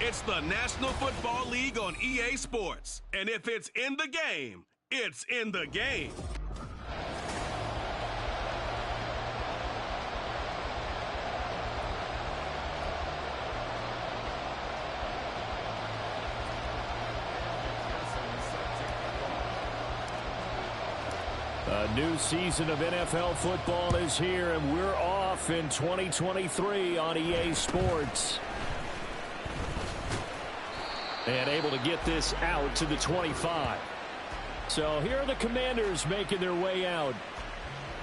It's the National Football League on EA Sports. And if it's in the game, it's in the game. A new season of NFL football is here, and we're off in 2023 on EA Sports. And able to get this out to the 25. So here are the Commanders making their way out.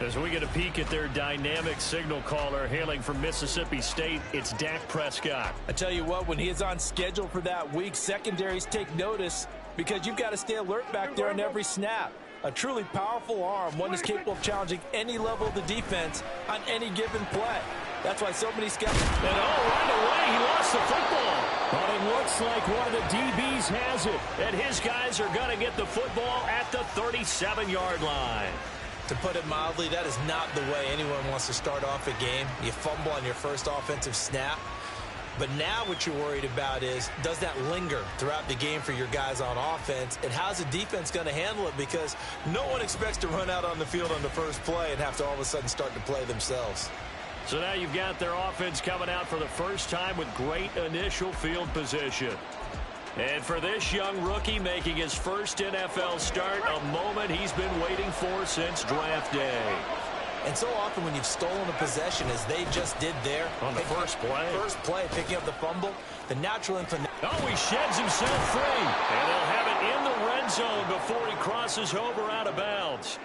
As we get a peek at their dynamic signal caller hailing from Mississippi State, it's Dak Prescott. I tell you what, when he is on schedule for that week, secondaries take notice because you've got to stay alert back there on every snap. A truly powerful arm, one that's capable of challenging any level of the defense on any given play. That's why so many scouts... And right away, he lost the football. But it looks like one of the DBs has it. And his guys are going to get the football at the 37-yard line. To put it mildly, that is not the way anyone wants to start off a game. You fumble on your first offensive snap. But now what you're worried about is, does that linger throughout the game for your guys on offense? And how's the defense going to handle it? Because no one expects to run out on the field on the first play and have to all of a sudden start to play themselves. So now you've got their offense coming out for the first time with great initial field position. And for this young rookie making his first NFL start, a moment he's been waiting for since draft day. And so often when you've stolen a possession, as they just did there, on the first play, picking up the fumble, the natural inclination. Oh, he sheds himself free. And they'll have it in the red zone before he crosses over out of bounds.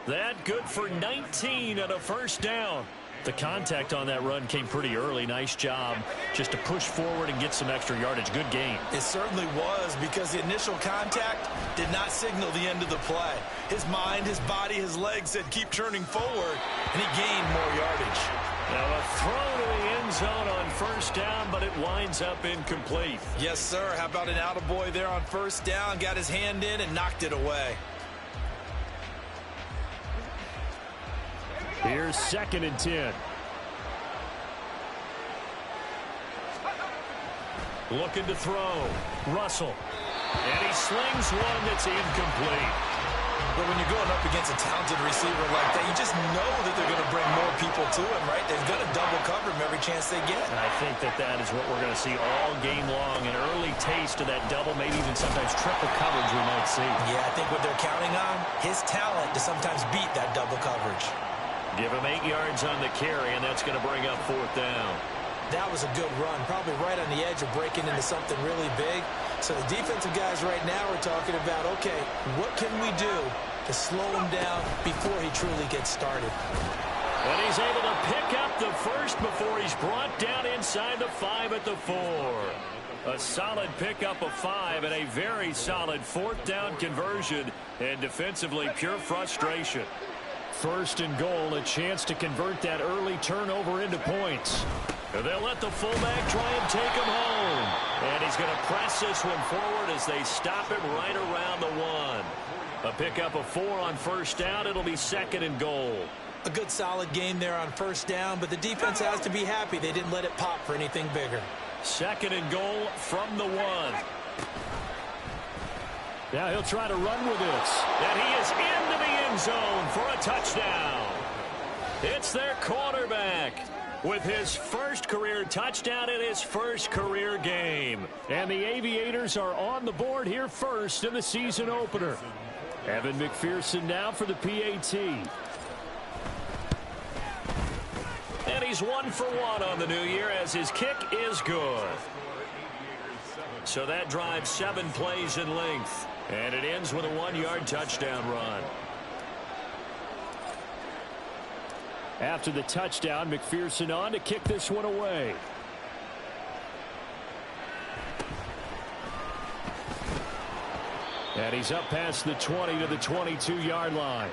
That good for 19 and a first down. The contact on that run came pretty early. Nice job just to push forward and get some extra yardage. Good game. It certainly was, because the initial contact did not signal the end of the play. His mind, his body, his legs said keep turning forward, and he gained more yardage. Now a throw to the end zone on first down, but it winds up incomplete. Yes, sir. How about an attaboy there on first down? Got his hand in and knocked it away. Here's 2nd and 10. Looking to throw. Russell. And he slings one that's incomplete. But when you're going up against a talented receiver like that, you just know that they're going to bring more people to him, right? They're going to double cover him every chance they get. And I think that is what we're going to see all game long. An early taste of that double, maybe even sometimes triple coverage we might see. Yeah, I think what they're counting on, his talent to sometimes beat that double coverage. Give him 8 yards on the carry, and that's going to bring up 4th down. That was a good run, probably right on the edge of breaking into something really big. So the defensive guys right now are talking about, okay, what can we do to slow him down before he truly gets started? And he's able to pick up the first before he's brought down inside the 5 at the 4. A solid pickup of 5 and a very solid 4th down conversion, and defensively pure frustration. 1st and goal, a chance to convert that early turnover into points. And they'll let the fullback try and take him home. And he's going to press this one forward as they stop him right around the 1. A pickup of 4 on first down. It'll be 2nd and goal. A good solid game there on first down, but the defense has to be happy they didn't let it pop for anything bigger. 2nd and goal from the 1. Now he'll try to run with this. And he is into the end zone for a touchdown. It's their quarterback with his first career touchdown in his first career game. And the Aviators are on the board here first in the season opener. Evan McPherson now for the PAT. And he's 1 for 1 on the new year as his kick is good. So that drives 7 plays in length. And it ends with a 1-yard touchdown run. After the touchdown, McPherson on to kick this one away. And he's up past the 20 to the 22-yard line.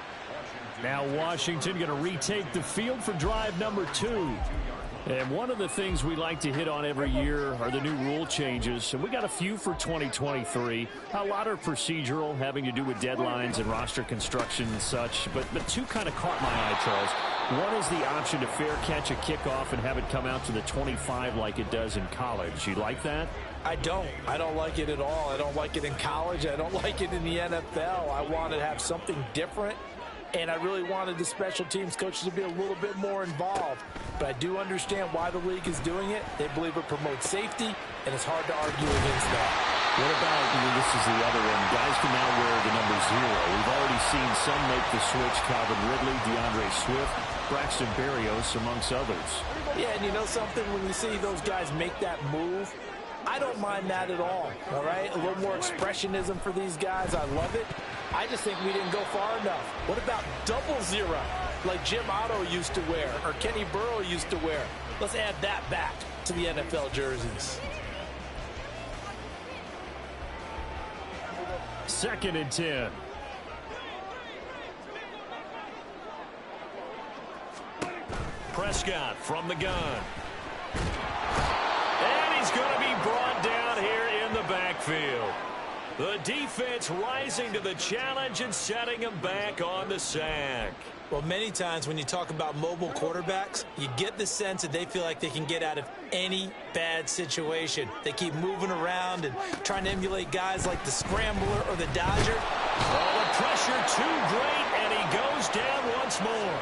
Now Washington going to retake the field for drive number 2. And one of the things we like to hit on every year are the new rule changes. And we got a few for 2023. A lot are procedural, having to do with deadlines and roster construction and such. But 2 kind of caught my eye, Charles. One is the option to fair catch a kickoff and have it come out to the 25 like it does in college. You like that? I don't. I don't like it at all. I don't like it in college. I don't like it in the NFL. I want to have something different, and I really wanted the special teams coaches to be a little bit more involved. But I do understand why the league is doing it. They believe it promotes safety, and it's hard to argue against that. What about, this is the other end, guys can now wear the number 0. We've already seen some make the switch, Calvin Ridley, DeAndre Swift, Braxton Berrios, amongst others. Yeah, and you know something? When you see those guys make that move, I don't mind that at all right? A little more expressionism for these guys. I love it. I just think we didn't go far enough. What about 00, like Jim Otto used to wear or Kenny Burrow used to wear? Let's add that back to the NFL jerseys. 2nd and 10. Prescott from the gun. And he's going to be brought down here in the backfield. The defense rising to the challenge and setting him back on the sack. Well, many times when you talk about mobile quarterbacks, you get the sense that they feel like they can get out of any bad situation. They keep moving around and trying to emulate guys like the Scrambler or the Dodger. Oh, the pressure too great, and he goes down once more.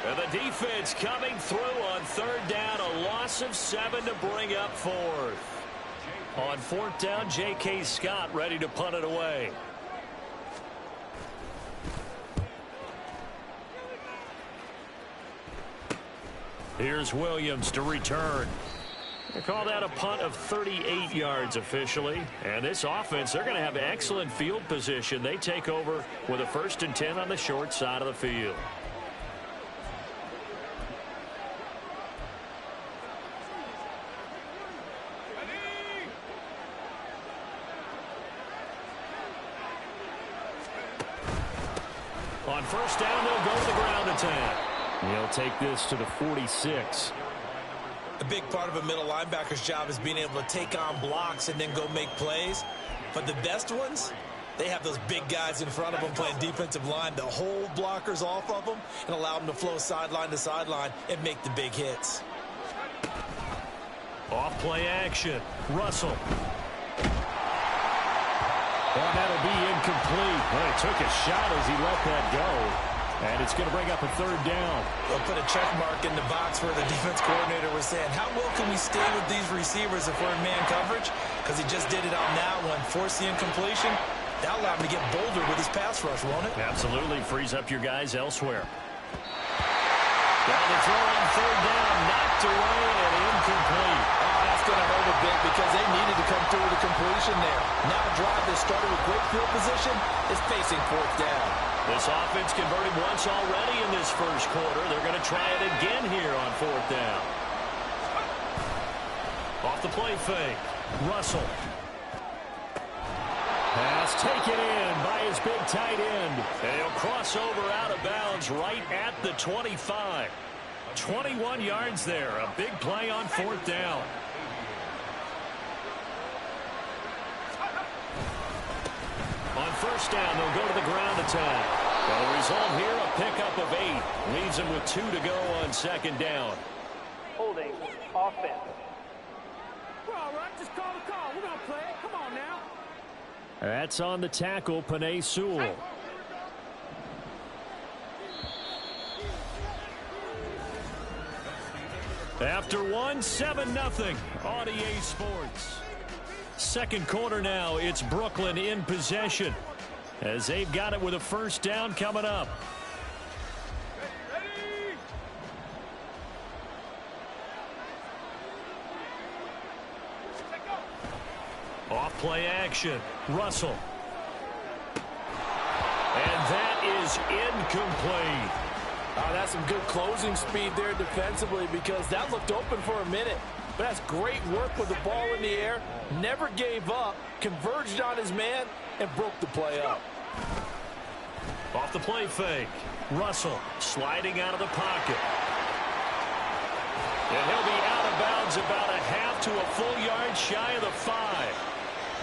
And the defense coming through on 3rd down, a loss of 7 to bring up 4th. On 4th down, J.K. Scott ready to punt it away. Here's Williams to return. They call that a punt of 38 yards officially. And this offense, they're going to have excellent field position. They take over with a 1st and 10 on the short side of the field. On 1st down, they'll go to the ground attack. He'll take this to the 46. A big part of a middle linebacker's job is being able to take on blocks and then go make plays. But the best ones, they have those big guys in front of them playing defensive line to hold blockers off of them and allow them to flow sideline to sideline and make the big hits. Off play action. Russell. And that'll be incomplete. Well, he took a shot as he let that go. And it's going to bring up a 3rd down. They'll put a check mark in the box where the defense coordinator was saying, how well can we stay with these receivers if we're in man coverage? Because he just did it on that one. Force the incompletion. That'll allow him to get bolder with his pass rush, won't it? Absolutely. Frees up your guys elsewhere. Down the throw on 3rd down. Knocked away and incomplete. Oh, that's going to hurt a bit because they needed to come through with a completion there. Now a drive that started with great field position is facing 4th down. This offense converted once already in this 1st quarter. They're going to try it again here on 4th down. Off the play fake. Russell. Pass taken in by his big tight end. And he'll cross over out of bounds right at the 25. 21 yards there. A big play on 4th down. On 1st down, they'll go to the ground attack. Well, the result here, a pickup of 8. Leaves them with 2 to go on 2nd down. Holding offense. We're all right. Just call the call. We're going to play it. Come on now. That's on the tackle, Penei Sewell. After 1, 7-0 on EA Sports. 2nd quarter now, it's Brooklyn in possession as they've got it with a 1st down coming up. Off play action. Russell. And that is incomplete. That's some good closing speed there defensively because that looked open for a minute. But that's great work with the ball in the air. Never gave up, converged on his man, and broke the play up. Off the play fake. Russell sliding out of the pocket. And he'll be out of bounds about a half to a full yard shy of the 5.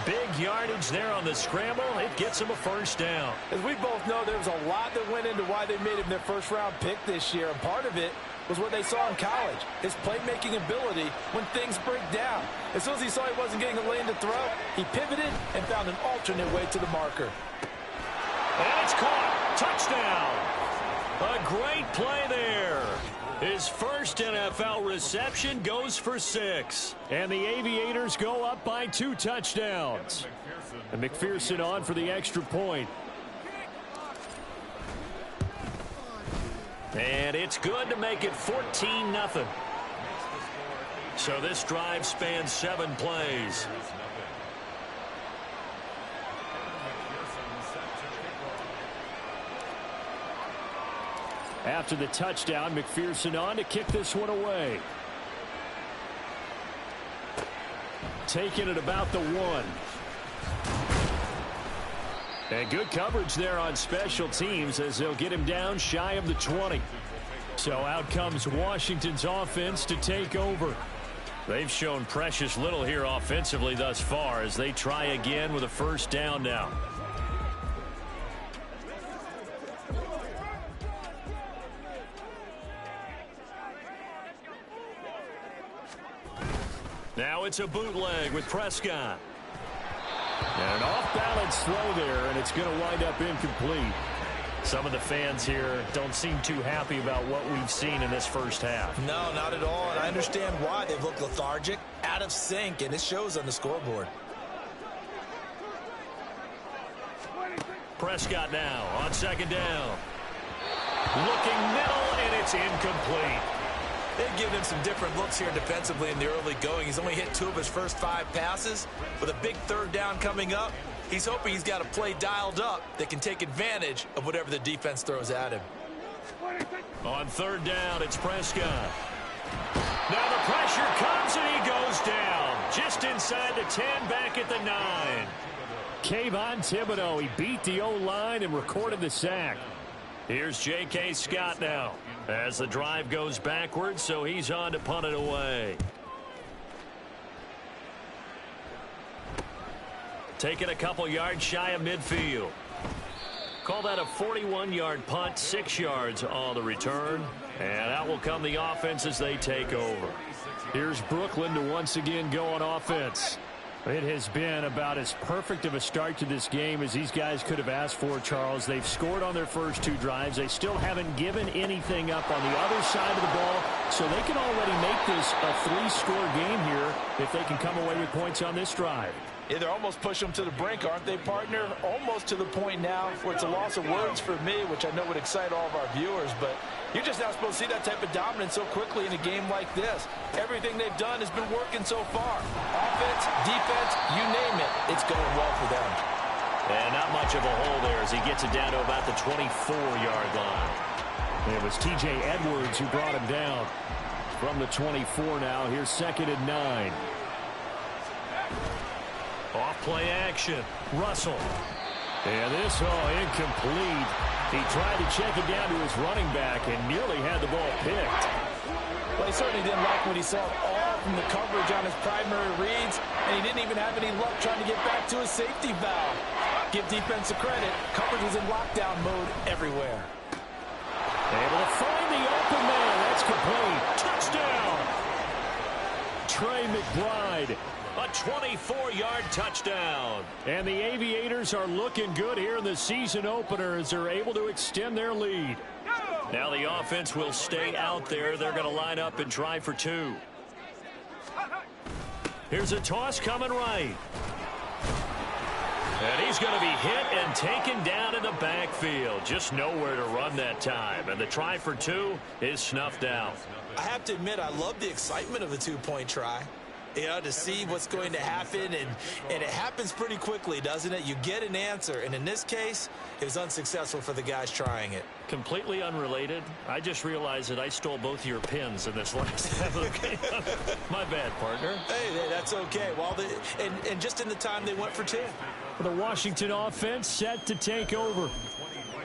Big yardage there on the scramble. It gets him a first down. As we both know, there was a lot that went into why they made him their first-round pick this year, and part of it was what they saw in college, his playmaking ability when things break down. As soon as he saw he wasn't getting a lane to throw, he pivoted and found an alternate way to the marker. And it's caught. Touchdown. A great play there. His first NFL reception goes for 6. And the Aviators go up by 2 touchdowns. And McPherson on for the extra point. And it's good to make it 14-0. So this drive spans 7 plays. After the touchdown, McPherson on to kick this one away. Taking it about the 1. And good coverage there on special teams as they'll get him down shy of the 20. So out comes Washington's offense to take over. They've shown precious little here offensively thus far as they try again with a first down now. Now it's a bootleg with Prescott. And an off-balance throw there, and it's going to wind up incomplete. Some of the fans here don't seem too happy about what we've seen in this first half. No, not at all, and I understand why. They've looked lethargic, out of sync, and it shows on the scoreboard. Prescott now on second down. Looking middle, and it's incomplete. They've given him some different looks here defensively in the early going. He's only hit 2 of his first 5 passes. With a big third down coming up, he's hoping he's got a play dialed up that can take advantage of whatever the defense throws at him. On third down, it's Prescott. Now the pressure comes, and he goes down. Just inside the 10, back at the 9. Kayvon Thibodeau, he beat the O-line and recorded the sack. Here's J.K. Scott now as the drive goes backwards, so he's on to punt it away. Taking a couple yards shy of midfield. Call that a 41-yard punt, 6 yards on the return. And out will come the offense as they take over. Here's Brooklyn to once again go on offense. It has been about as perfect of a start to this game as these guys could have asked for, Charles. They've scored on their first 2 drives. They still haven't given anything up on the other side of the ball, so they can already make this a 3-score game here if they can come away with points on this drive. Yeah, they're almost pushing them to the brink, aren't they, partner? Almost to the point now where it's a loss of words for me, which I know would excite all of our viewers, but you're just not supposed to see that type of dominance so quickly in a game like this. Everything they've done has been working so far. Offense, defense, you name it, it's going well for them. And not much of a hole there as he gets it down to about the 24-yard line. It was T.J. Edwards who brought him down from the 24 now. Here's 2nd and 9. Off play action. Russell. And this, incomplete. He tried to check it down to his running back and nearly had the ball picked. Well, he certainly didn't like what he saw all from the coverage on his primary reads, and he didn't even have any luck trying to get back to his safety valve. Give defense a credit. Coverage was in lockdown mode everywhere. Able to find the open man. That's complete. Touchdown. Trey McBride. A 24-yard touchdown. And the Aviators are looking good here in the season opener as they're able to extend their lead. Now the offense will stay out there. They're going to line up and try for 2. Here's a toss coming right. And he's going to be hit and taken down in the backfield. Just nowhere to run that time. And the try for 2 is snuffed out. I have to admit, I love the excitement of a 2-point try. You know, to see what's going to happen, and it happens pretty quickly, doesn't it? You get an answer, and in this case, it was unsuccessful for the guys trying it. Completely unrelated. I just realized that I stole both your pins in this last half of the game. My bad, partner. Hey, that's okay. Well, and just in the time they went for 2. The Washington offense set to take over.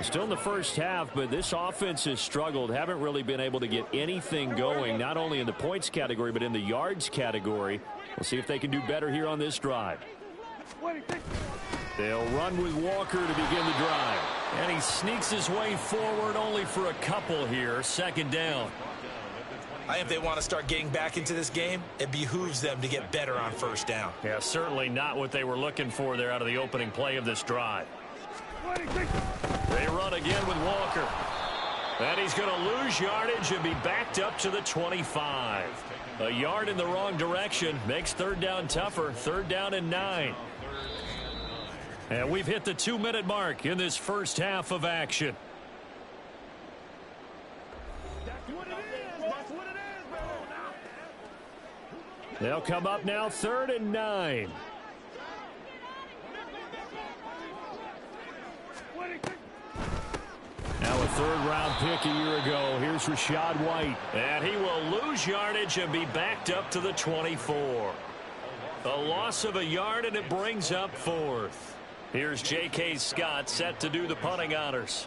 Still in the first half, but this offense has struggled. Haven't really been able to get anything going, not only in the points category, but in the yards category. We'll see if they can do better here on this drive. They'll run with Walker to begin the drive. And he sneaks his way forward only for a couple here. 2nd down. I think if they want to start getting back into this game, it behooves them to get better on 1st down. Yeah, certainly not what they were looking for there out of the opening play of this drive. They run again with Walker. And he's going to lose yardage and be backed up to the 25. A yard in the wrong direction makes 3rd down tougher. 3rd down and 9. And we've hit the 2-minute mark in this first half of action. They'll come up now 3rd and 9. Now a 3rd-round pick a year ago. Here's Rachaad White. And he will lose yardage and be backed up to the 24. A loss of a yard, and it brings up 4th. Here's J.K. Scott set to do the punting honors.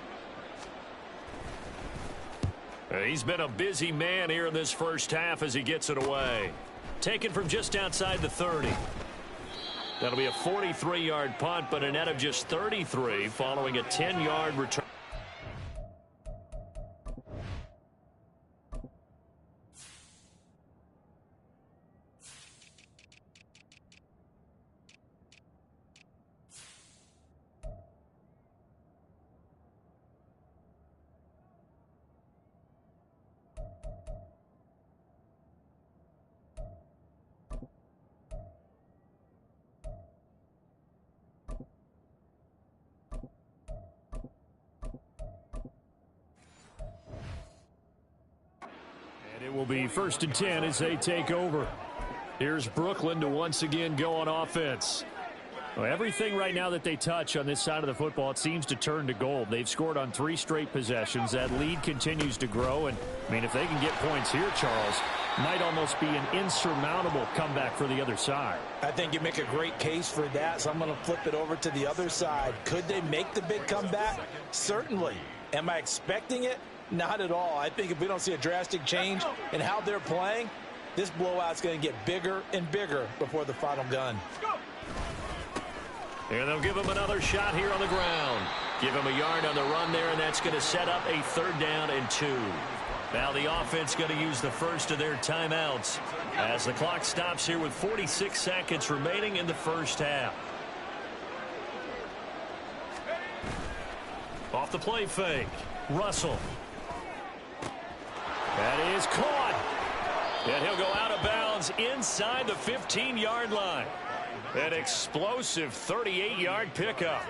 He's been a busy man here in this first half as he gets it away. Taken from just outside the 30. That'll be a 43-yard punt, but a net of just 33 following a 10-yard return. It will be 1st and 10 as they take over. Here's Brooklyn to once again go on offense. Well, everything right now that they touch on this side of the football, it seems to turn to gold. They've scored on 3 straight possessions. That lead continues to grow. And, I mean, if they can get points here, Charles, might almost be an insurmountable comeback for the other side. I think you make a great case for that, so I'm going to flip it over to the other side. Could they make the big comeback? Certainly. Am I expecting it? Not at all. I think if we don't see a drastic change in how they're playing, this blowout's going to get bigger and bigger before the final gun. And they'll give him another shot here on the ground. Give him a yard on the run there, and that's going to set up a 3rd down and 2. Now the offense going to use the first of their timeouts as the clock stops here with 46 seconds remaining in the first half. Off the play fake. Russell. That is caught. And he'll go out of bounds inside the 15-yard line. An explosive 38-yard pickup.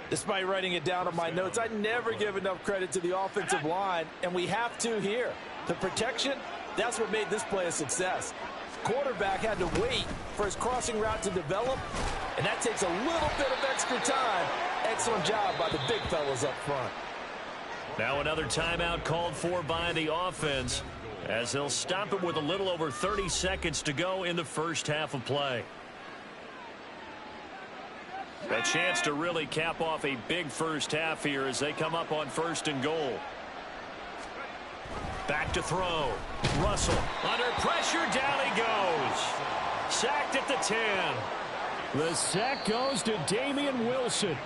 Despite writing it down on my notes, I never give enough credit to the offensive line, and we have to here. The protection, that's what made this play a success. Quarterback had to wait for his crossing route to develop, and that takes a little bit of extra time. Excellent job by the big fellas up front. Now another timeout called for by the offense as they'll stop it with a little over 30 seconds to go in the first half of play. A chance to really cap off a big first half here as they come up on 1st and goal. Back to throw. Russell under pressure. Down he goes. Sacked at the 10. The sack goes to Damian Wilson.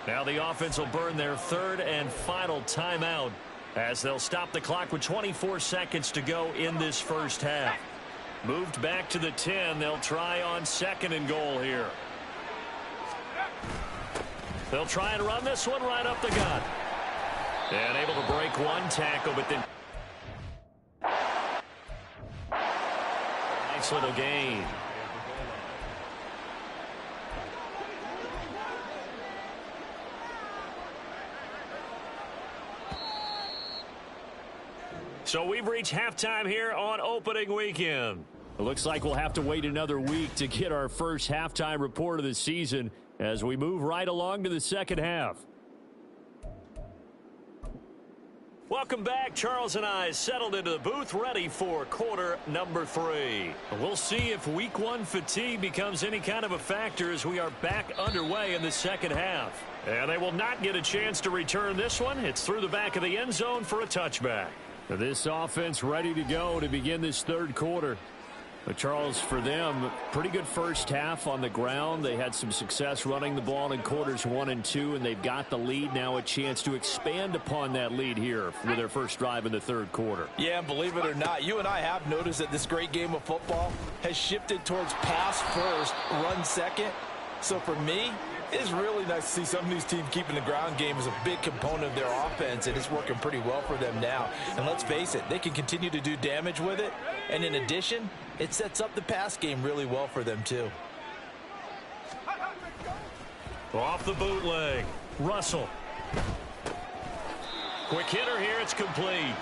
Now the offense will burn their 3rd and final timeout as they'll stop the clock with 24 seconds to go in this first half. Moved back to the 10. They'll try on 2nd and goal here. They'll try and run this one right up the gut. And able to break one tackle, but then nice little gain. So we've reached halftime here on opening weekend. It looks like we'll have to wait another week to get our first halftime report of the season as we move right along to the second half. Welcome back. Charles and I settled into the booth ready for quarter number 3. We'll see if week 1 fatigue becomes any kind of a factor as we are back underway in the second half. And they will not get a chance to return this one. It's through the back of the end zone for a touchback. This offense ready to go to begin this third quarter. Charles, for them, pretty good first half on the ground. They had some success running the ball in quarters 1 and 2, and they've got the lead. Now a chance to expand upon that lead here with their first drive in the third quarter. Yeah, and believe it or not, you and I have noticed that this great game of football has shifted towards pass first, run second. So for me, it's really nice to see some of these teams keeping the ground game as a big component of their offense, and it's working pretty well for them now. And let's face it, they can continue to do damage with it. And in addition, it sets up the pass game really well for them too. Off the bootleg, Russell. Quick hitter here, it's complete.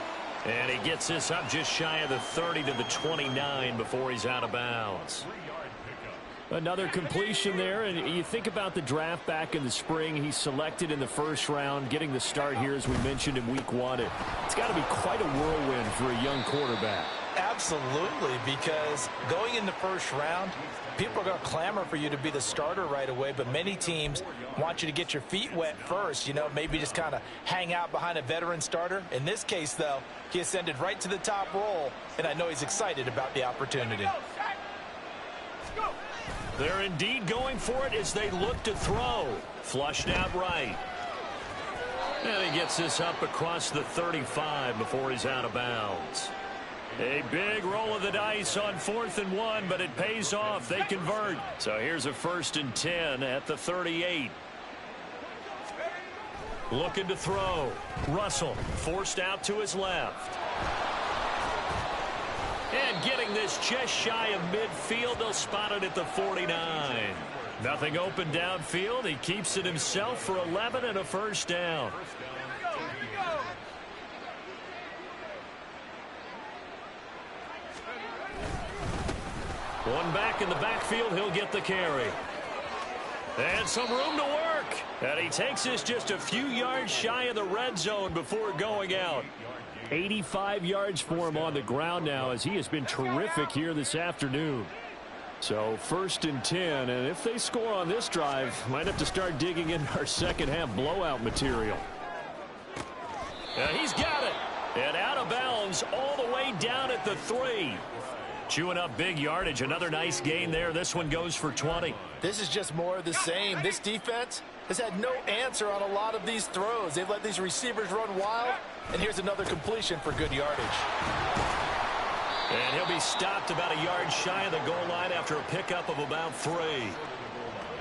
And he gets this up just shy of the 30 to the 29 before he's out of bounds. Another completion there, and you think about the draft back in the spring. He's selected in the first round, getting the start here, as we mentioned, in week 1. It's got to be quite a whirlwind for a young quarterback. Absolutely, because going in the first round, people are going to clamor for you to be the starter right away, but many teams want you to get your feet wet first, maybe just kind of hang out behind a veteran starter. In this case, though, he ascended right to the top role, and I know he's excited about the opportunity. They're indeed going for it as they look to throw. Flushed out right. And he gets this up across the 35 before he's out of bounds. A big roll of the dice on 4th and 1, but it pays off. They convert. So here's a 1st and 10 at the 38. Looking to throw. Russell forced out to his left. And getting this just shy of midfield, they'll spot it at the 49. Nothing open downfield. He keeps it himself for 11 and a first down. One back in the backfield, he'll get the carry. And some room to work. And he takes this just a few yards shy of the red zone before going out. 85 yards for him on the ground now, as he has been terrific here this afternoon. So 1st and 10, and if they score on this drive, might have to start digging into our second half blowout material. And he's got it. And out of bounds all the way down at the 3. Chewing up big yardage. Another nice gain there. This one goes for 20. This is just more of the same. This defense has had no answer on a lot of these throws. They've let these receivers run wild, and here's another completion for good yardage. And he'll be stopped about a yard shy of the goal line after a pickup of about 3.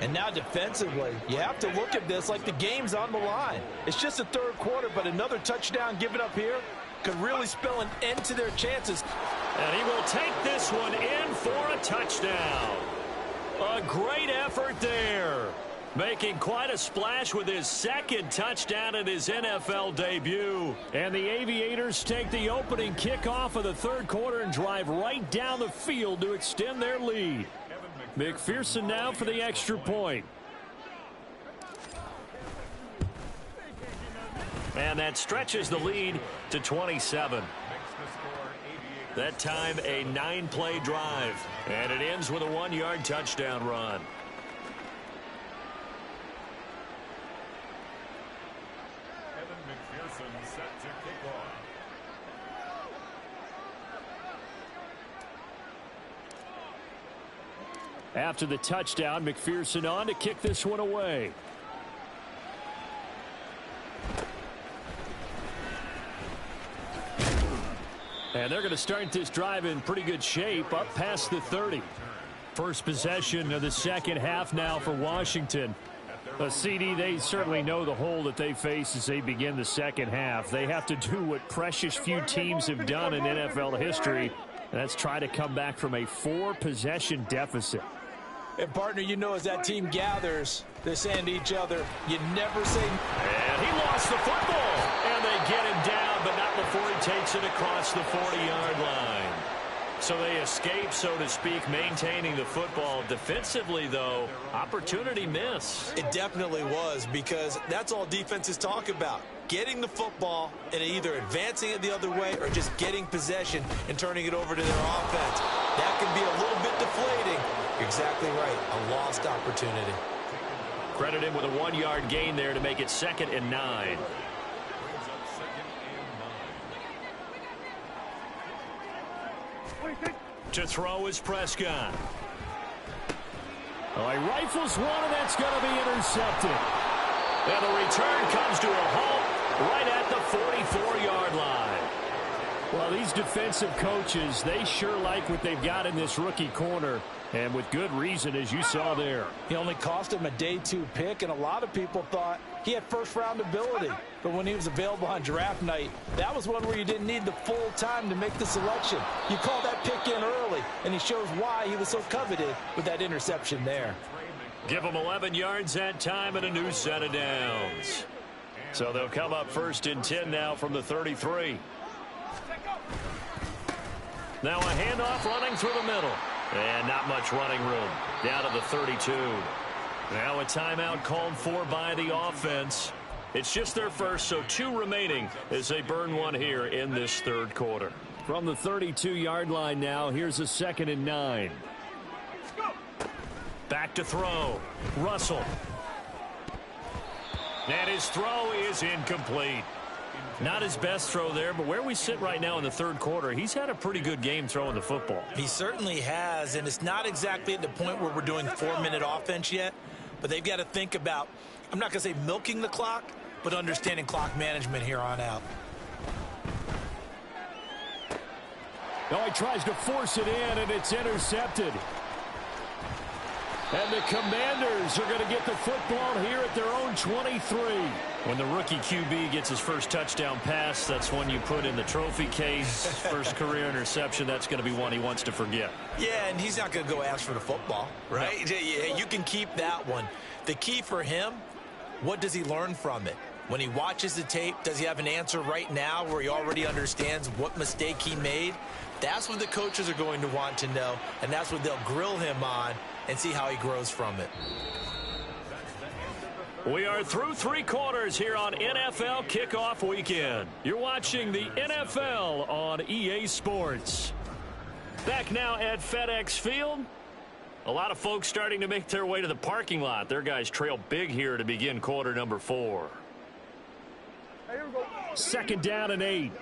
And now defensively, you have to look at this like the game's on the line. It's just the third quarter, but another touchdown given up here could really spell an end to their chances. And he will take this one in for a touchdown. A great effort there. Making quite a splash with his second touchdown in his NFL debut. And the Aviators take the opening kickoff of the third quarter and drive right down the field to extend their lead. McPherson now for the extra point. And that stretches the lead to 27. That time a 9-play drive. And it ends with a 1-yard touchdown run. After the touchdown, McPherson on to kick this one away. And they're going to start this drive in pretty good shape, up past the 30. First possession of the second half now for Washington. A CD, they certainly know the hole that they face as they begin the second half. They have to do what precious few teams have done in NFL history, and that's try to come back from a 4-possession deficit. And, partner, as that team gathers, they're saying to each other, you never say... And he lost the football. And they get him down, but not before he takes it across the 40-yard line. So they escape, so to speak, maintaining the football. Defensively, though, opportunity miss. It definitely was, because that's all defenses talk about. Getting the football and either advancing it the other way or just getting possession and turning it over to their offense. That can be a little bit deflating. You're exactly right. A lost opportunity. Credit him with a 1-yard gain there to make it 2nd and 9. To throw is Prescott. Oh, he rifles one, and that's going to be intercepted. And the return comes to a halt right at the 44-yard line. Well, these defensive coaches, they sure like what they've got in this rookie corner, and with good reason, as you saw there. He only cost him a day 2 pick, and a lot of people thought he had first-round ability. But when he was available on draft night, that was one where you didn't need the full time to make the selection. You call that pick in early, and he shows why he was so coveted with that interception there. Give him 11 yards that time and a new set of downs. So they'll come up 1st and 10 now from the 33. Now a handoff running through the middle. And not much running room. Down to the 32. Now a timeout called for by the offense. It's just their first, so 2 remaining as they burn one here in this 3rd quarter. From the 32-yard line now, here's a 2nd and 9. Back to throw. Russell. And his throw is incomplete. Not his best throw there, but where we sit right now in the 3rd quarter, he's had a pretty good game throwing the football. He certainly has, and it's not exactly at the point where we're doing 4-minute offense yet, but they've got to think about, I'm not going to say milking the clock, but understanding clock management here on out. Oh, he tries to force it in, and it's intercepted. And the Commanders are going to get the football here at their own 23. When the rookie QB gets his first touchdown pass, that's one you put in the trophy case. First career interception, that's going to be one he wants to forget. Yeah, and he's not going to go ask for the football, right? No. You can keep that one. The key for him, what does he learn from it? When he watches the tape, does he have an answer right now where he already understands what mistake he made? That's what the coaches are going to want to know, and that's what they'll grill him on and see how he grows from it. We are through 3 quarters here on NFL Kickoff Weekend. You're watching the NFL on EA Sports. Back now at FedEx Field. A lot of folks starting to make their way to the parking lot. Their guys trail big here to begin quarter number 4. 2nd down and 8.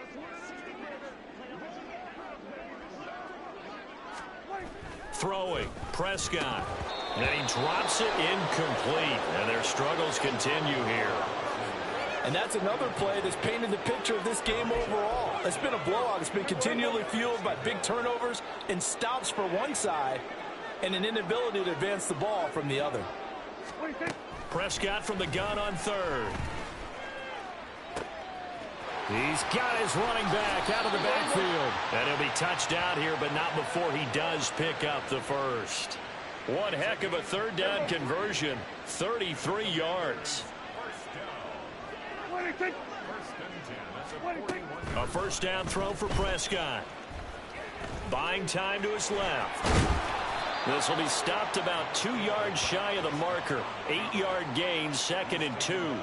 Throwing, Prescott. And he drops it incomplete. And their struggles continue here. And that's another play that's painted the picture of this game overall. It's been a blowout. It's been continually fueled by big turnovers and stops for one side and an inability to advance the ball from the other. Prescott from the gun on 3rd. He's got his running back out of the backfield. And he'll be touched out here, but not before he does pick up the first. One heck of a 3rd down conversion. 33 yards. A 1st down throw for Prescott. Buying time to his left. This will be stopped about 2 yards shy of the marker. 8-yard gain, 2nd and 2.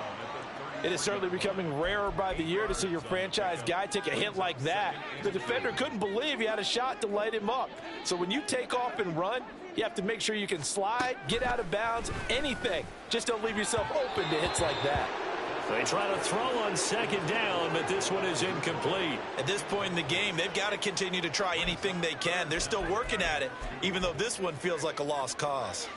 It is certainly becoming rarer by the year to see your franchise guy take a hit like that. The defender couldn't believe he had a shot to light him up. So when you take off and run, you have to make sure you can slide, get out of bounds, anything. Just don't leave yourself open to hits like that. They try to throw on 2nd down, but this one is incomplete. At this point in the game, they've got to continue to try anything they can. They're still working at it, even though this one feels like a lost cause.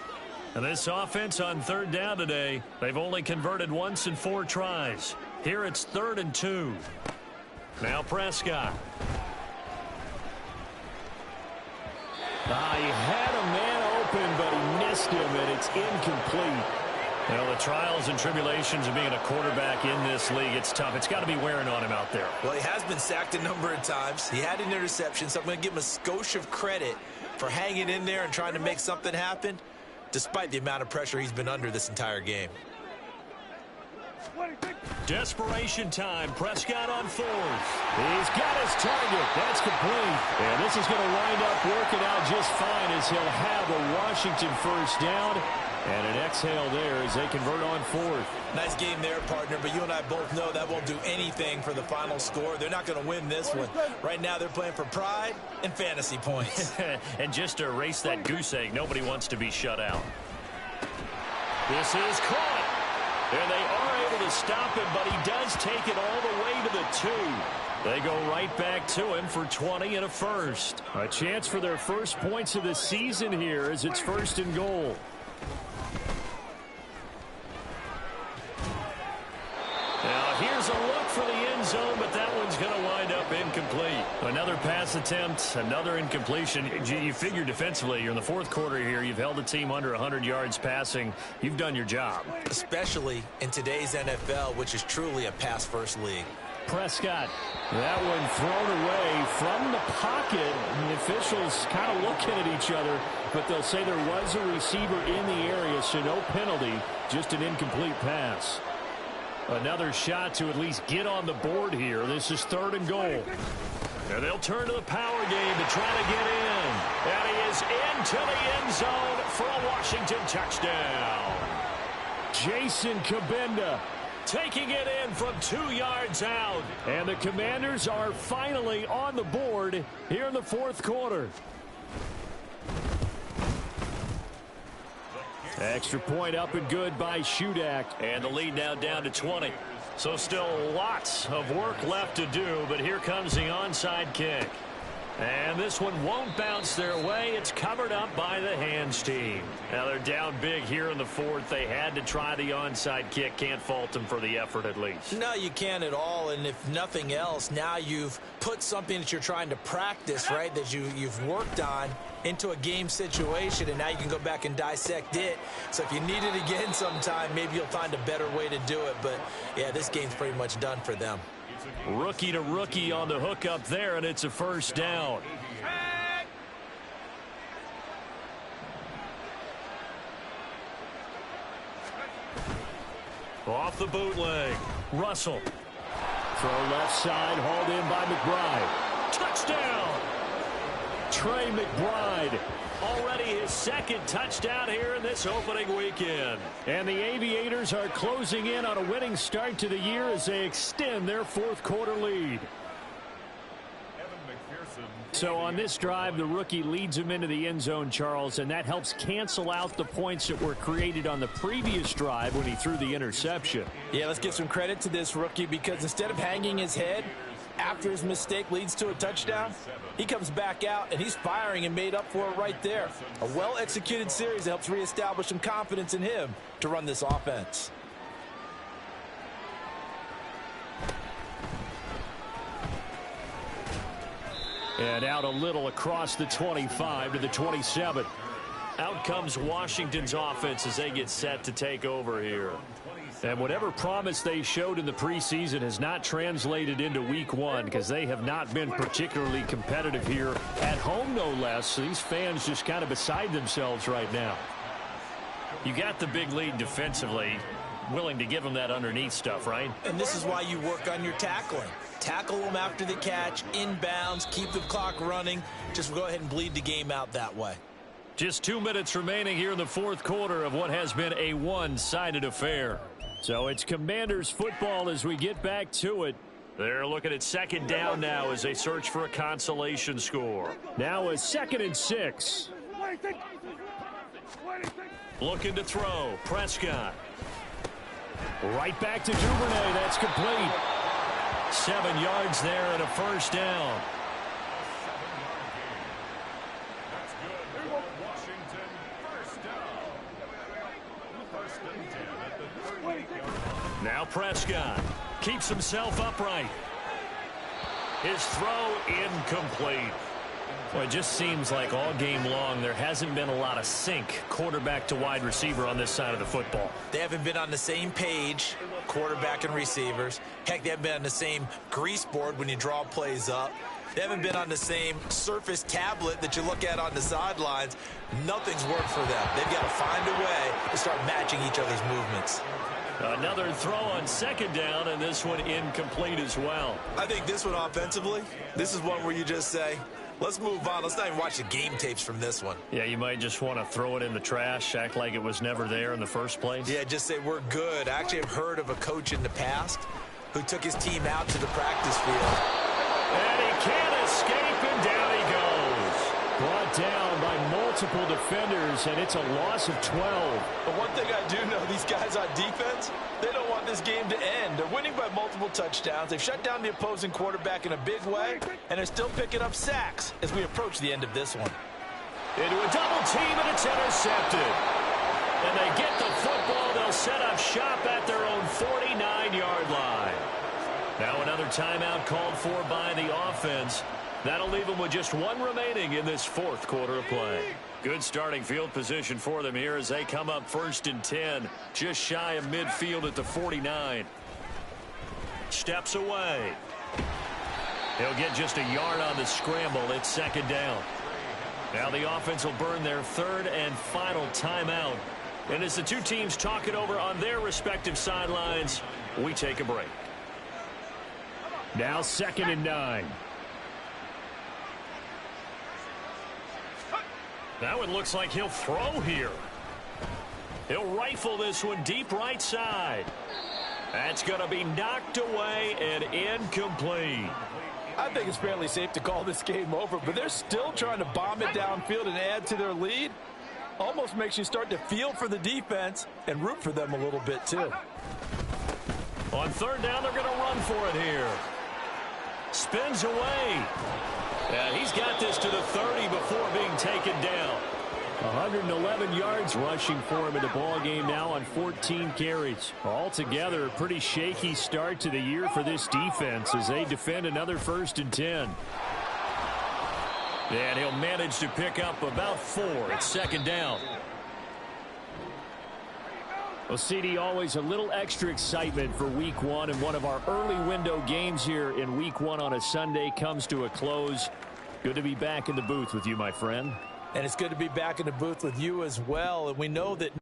And this offense on 3rd down today, they've only converted once in 4 tries. Here it's 3rd and 2. Now Prescott. He had a man open, but he missed him, and it's incomplete. Well, the trials and tribulations of being a quarterback in this league, it's tough. It's got to be wearing on him out there. Well, he has been sacked a number of times. He had an interception, so I'm going to give him a skosh of credit for hanging in there and trying to make something happen, despite the amount of pressure he's been under this entire game. Desperation time. Prescott on 4th. He's got his target. That's complete. And this is going to wind up working out just fine as he'll have a Washington 1st down. And an exhale there as they convert on 4th. Nice game there, partner, but you and I both know that won't do anything for the final score. They're not going to win this one. Right now they're playing for pride and fantasy points. And just to erase that goose egg, nobody wants to be shut out. This is caught. And they are able to stop him, but he does take it all the way to the 2. They go right back to him for 20 and a first. A chance for their first points of the season here as it's 1st and goal. Now here's a look for the end zone, but that one's going to wind up incomplete. Another pass attempt, another incompletion. You figure defensively, you're in the 4th quarter here. You've held the team under 100 yards passing. You've done your job. Especially in today's NFL, which is truly a pass-first league. Prescott, that one thrown away from the pocket. And the officials kind of looking at each other, but they'll say there was a receiver in the area, so no penalty, just an incomplete pass. Another shot to at least get on the board here. This is 3rd and goal. And they'll turn to the power game to try to get in. And he is into the end zone for a Washington touchdown. Jason Kabinda taking it in from 2 yards out. And the Commanders are finally on the board here in the 4th quarter. Extra point up and good by Shudak. And the lead now down to 20. So still lots of work left to do, but here comes the onside kick. And this one won't bounce their way. It's covered up by the hands team. Now they're down big here in the 4th. They had to try the onside kick. Can't fault them for the effort at least. No, you can't at all. And if nothing else, now you've put something that you're trying to practice, right, that you've worked on into a game situation, and now you can go back and dissect it. So if you need it again sometime, maybe you'll find a better way to do it. But, yeah, this game's pretty much done for them. Rookie to rookie on the hook up there, and it's a 1st down. Off the bootleg. Russell. Throw left side, hauled in by McBride. Touchdown! Trey McBride. Already his 2nd touchdown here in this opening weekend. And the Aviators are closing in on a winning start to the year as they extend their 4th quarter lead. So on this drive, the rookie leads him into the end zone, Charles, and that helps cancel out the points that were created on the previous drive when he threw the interception. Yeah, let's give some credit to this rookie, because instead of hanging his head after his mistake leads to a touchdown, he comes back out and he's firing and made up for it right there. A well-executed series that helps reestablish some confidence in him to run this offense. And out a little across the 25 to the 27. Out comes Washington's offense as they get set to take over here. And whatever promise they showed in the preseason has not translated into week 1, because they have not been particularly competitive here at home, no less. So these fans just kind of beside themselves right now. You got the big lead defensively, willing to give them that underneath stuff, right? And this is why you work on your tackling. Tackle them after the catch, inbounds, keep the clock running. Just go ahead and bleed the game out that way. Just 2 minutes remaining here in the 4th quarter of what has been a one-sided affair. So it's Commanders football as we get back to it. They're looking at 2nd down now as they search for a consolation score. Now a 2nd and 6. Looking to throw. Prescott. Right back to Duvernay. That's complete. 7 yards there and a 1st down. Now Prescott keeps himself upright. His throw incomplete. Well, it just seems like all game long there hasn't been a lot of sync quarterback to wide receiver on this side of the football. They haven't been on the same page, quarterback and receivers. Heck, they haven't been on the same grease board when you draw plays up. They haven't been on the same surface tablet that you look at on the sidelines. Nothing's worked for them. They've got to find a way to start matching each other's movements. Another throw on 2nd down, and this one incomplete as well. I think this one offensively, this is one where you just say, let's move on. Let's not even watch the game tapes from this one. Yeah, you might just want to throw it in the trash, act like it was never there in the first place. Yeah, just say we're good. I actually have heard of a coach in the past who took his team out to the practice field. And he can't escape, and down he goes. Brought down by multiple defenders, and it's a loss of 12. But one thing I do know, these guys on defense, they don't want this game to end. They're winning by multiple touchdowns. They've shut down the opposing quarterback in a big way, and they're still picking up sacks as we approach the end of this one. Into a double team, and it's intercepted. And they get the football. They'll set up shop at their own 49-yard line. Now another timeout called for by the offense. That'll leave them with just one remaining in this fourth quarter of play. Good starting field position for them here as they come up 1st and 10, just shy of midfield at the 49. Steps away. He'll get just a yard on the scramble. It's 2nd down. Now the offense will burn their 3rd and final timeout. And as the two teams talk it over on their respective sidelines, we take a break. Now 2nd and 9. That one looks like he'll throw here. He'll rifle this one deep right side. That's going to be knocked away and incomplete. I think it's fairly safe to call this game over, but they're still trying to bomb it downfield and add to their lead. Almost makes you start to feel for the defense and root for them a little bit too. On 3rd down, they're going to run for it here. Spins away. And he's got this to the 30 before being taken down. 111 yards rushing for him in the ball game now on 14 carries. Altogether, a pretty shaky start to the year for this defense as they defend another 1st and 10. And he'll manage to pick up about 4. It's 2nd down. Well, CD, always a little extra excitement for Week 1, and one of our early window games here in Week 1 on a Sunday comes to a close. Good to be back in the booth with you, my friend. And it's good to be back in the booth with you as well. And we know that